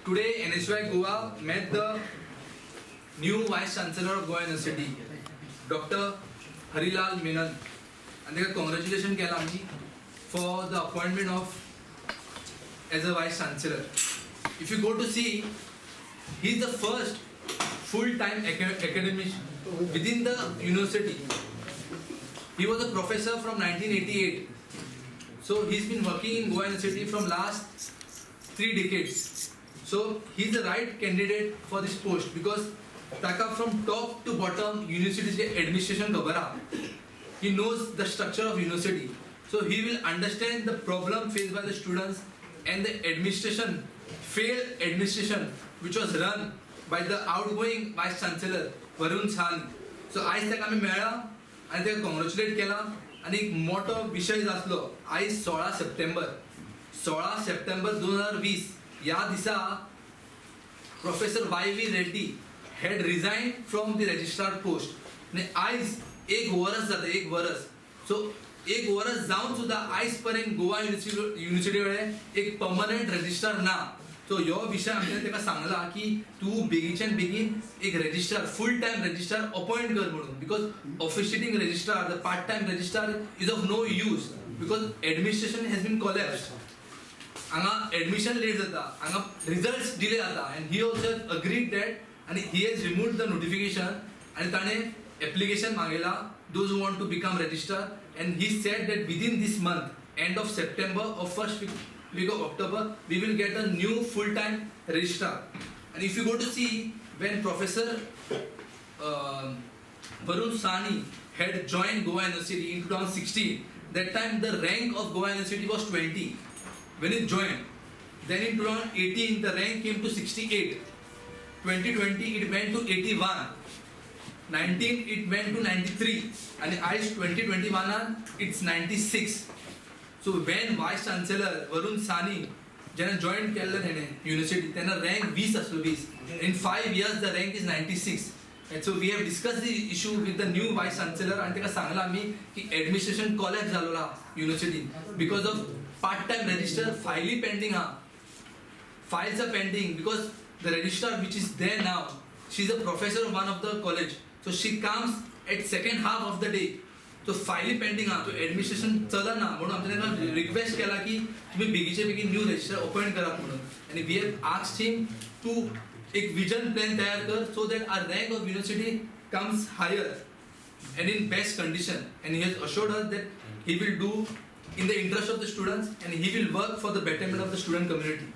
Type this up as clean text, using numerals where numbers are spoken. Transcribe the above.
Today, NSY Goa met the new Vice Chancellor of Goa University, Dr. Harilal Menon, and they congratulations kela me for the appointment of as a Vice Chancellor. If you go to see, he is the first full-time academic within the university. He was a professor from 1988. So he's been working in Goa University from last 3 decades. So he's the right candidate for this post because taka from top to bottom university administration cover. He knows the structure of university. So he will understand the problem faced by the students and the administration, failed administration which was run by the outgoing Vice Chancellor Varun Sahni. So आज तक आम्ही मेळ्ळा आणि ते congratulate केला आणि एक मोठो विषय जातलो आज 16 सप्टेंबर 2020 या दिसा professor YV Reddy had resigned from the registrar post आणि आज एक वर्ष सो एक वर्ष जाऊन सुद्धा आज पर्यंत गोवा युनिव्हर्सिटी कडे एक परमनंट रजिस्ट्रार ना. सो ह्यो विषय आमच्या तेका सांगला की तू बेगीच्यान बेगीन एक registrar full time registrar appoint कर म्हणून because officiating registrar the part time registrar is of no use because administration has been collapsed. हांगा एडमिशन लेट जाता, हांगा रिजल्ट्स डिले जाता and he also agreed that आणि he has removed the notification आणि ताणें application मागेला those who want to become registrar and he said that within this month end of September or first week of October we will get a new full-time registrar. And if you go to see when Professor Varun Sahni had joined Goa University in 2016, that time the rank of Goa University was 20 when he joined. Then in 2018 the rank came to 68, 2020 it went to 81, 19 it went to 93 and आज 2021 it's 96. So when Vice Chancellor Varun Sahni जेन्ना join केल्लें तेणें university तेन्ना rank 20 आसलो 20. In 5 years the rank is 96. And so we have discussed the issue with the new Vice Chancellor and तेका सांगला आमी की admission collapse जालोला university because of part time register file pending ha. Files are pending because the registrar which is there now, she is a professor of one of the college. So she comes at second half of the day. So file pending हा, तो administration चलना म्हणून आमच्या त्यांना request केला की तुम्ही बेगीचे बेगीन न्यू रजिस्टर अपॉइंट करा म्हणून. आणि we have asked him to एक vision plan तयार कर so that our rank of university comes higher and in best condition. And he has assured us that he will do in the interest of the students and he will work for the betterment of the student community.